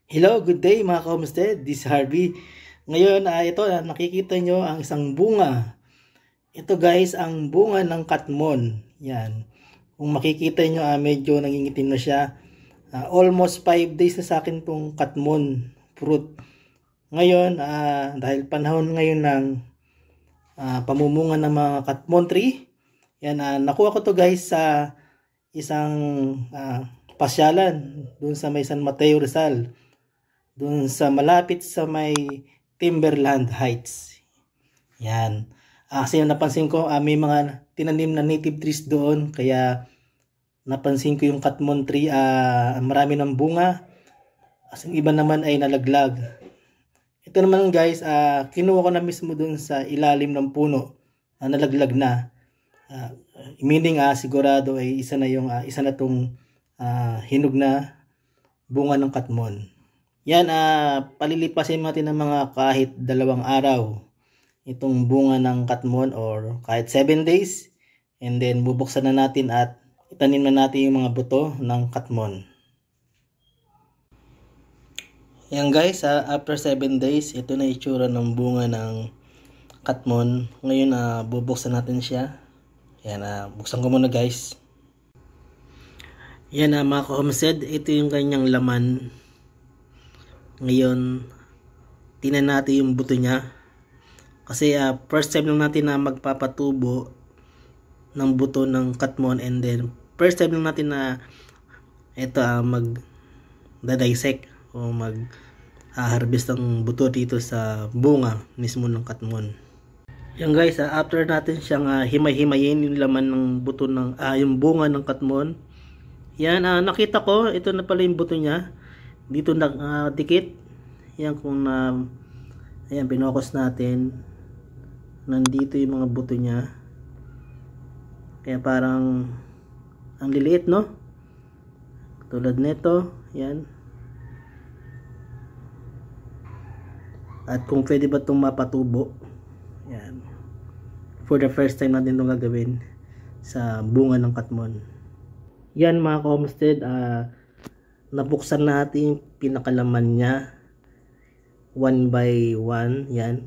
Hello, good day mga ka-homestead. This is Harvey. Ngayon, ito, nakikita nyo ang isang bunga. Ito guys, ang bunga ng katmon. Yan. Kung makikita nyo, medyo nangingitim na siya. Almost 5 days na sa akin tong katmon fruit. Ngayon, dahil panahon ngayon ng pamumunga ng mga katmon tree, yan, nakuha ko to guys sa isang pasyalan doon sa may San Mateo Rizal. Doon sa malapit sa may Timberland Heights. Yan. Kasi napansin ko may mga tinanim na native trees doon. Kaya napansin ko yung katmon tree marami ng bunga. As yung iba naman ay nalaglag. Ito naman guys, kinuha ko na mismo doon sa ilalim ng puno. Nalaglag na. Meaning sigurado ay isa na tong hinog na bunga ng katmon. Yan, palilipasin natin ng mga kahit 2 araw itong bunga ng katmon or kahit 7 days. And then bubuksan na natin at itanim na natin yung mga buto ng katmon. Yan guys, after 7 days, ito na itsura ng bunga ng katmon. Ngayon, bubuksan natin siya. Yan, buksan ko muna guys. Yan mga ka-homestead, ito yung kanyang laman. Ngayon, tingnan natin yung buto niya. Kasi first time lang natin na magpapatubo ng buto ng katmon, and then first time lang natin na ito mag-dissect o mag-harvest ng buto dito sa bunga mismo ng katmon. Yan guys, after natin siyang himay-himayin yung laman ng buto ng yung bunga ng katmon. Yan, nakita ko ito na pala yung buto niya. Dito dikit. Yan, kung ayan, pinokos natin, nandito yung mga buto niya. Kaya parang ang liliit, no? Tulad nito. Yan. At kung pwede ba itong mapatubo. Yan. For the first time natin itong gagawin sa bunga ng katmon. Yan mga ka-homestead, nabuksan natin yung pinakalaman niya 1 by 1. Yan,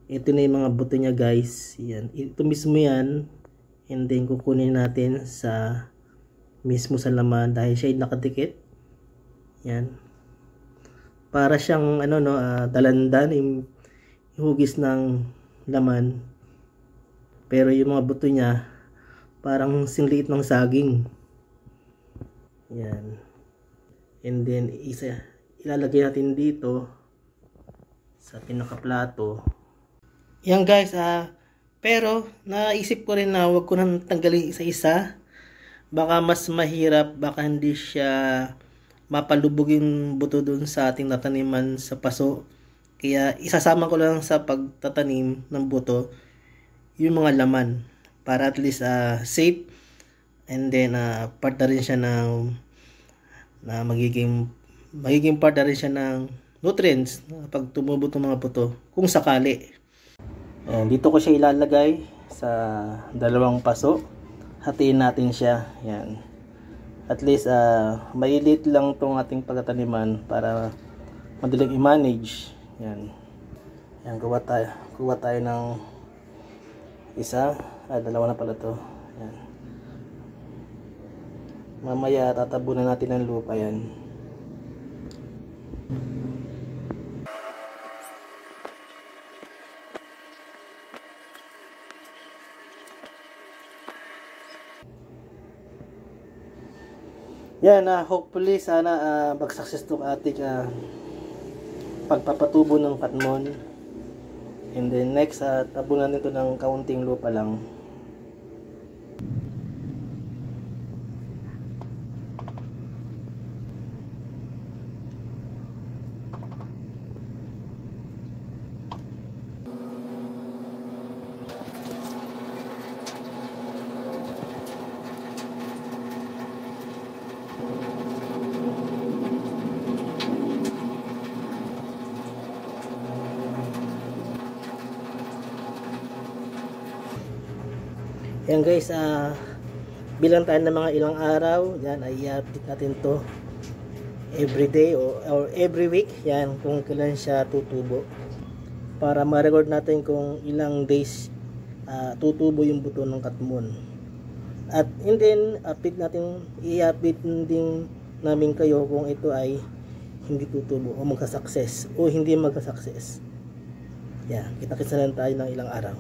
ito na yung mga buto niya guys. Yan, ito mismo yan. And then kukunin natin sa mismo sa laman dahil siya ay nakadikit. Yan, para siyang dalandan yung hugis ng laman, pero yung mga buto niya parang singliit ng saging. Yan. And then ilalagay natin dito sa pinakaplato. Yan guys, pero naisip ko rin na wag ko nang tanggalin isa-isa. Baka mas mahirap, baka hindi siya mapalubog yung buto dun sa ating nataniman sa paso. Kaya isasama ko lang sa pagtatanim ng buto yung mga laman para at least safe. And then part na rin siya ng magiging part na rin siya ng nutrients pag tumubo itong mga buto kung sakali. Ayan, dito ko siya ilalagay sa 2 paso. Hatiin natin siya. Ayan. At least malilit lang itong ating pagtataniman para madaling i-manage. Ayan. Ayan, kuha tayo ng isa. 2 na pala to. Ayan. Mamaya tatabunan natin ng lupa yan. Yan, hopefully sana mag-success itong ating pagpapatubo ng katmon. And then next, tabunan nito ng kaunting lupa lang. Yan guys, bilang tayo ng mga ilang araw, yan ay i-update natin to. every day or every week, yan, kung kailan siya tutubo, para ma-record natin kung ilang days tutubo yung buto ng katmon. At and then i-update din namin kayo kung ito ay hindi tutubo o magka-success o hindi magka-success. Yan, kita-kits na lang tayo ng ilang araw.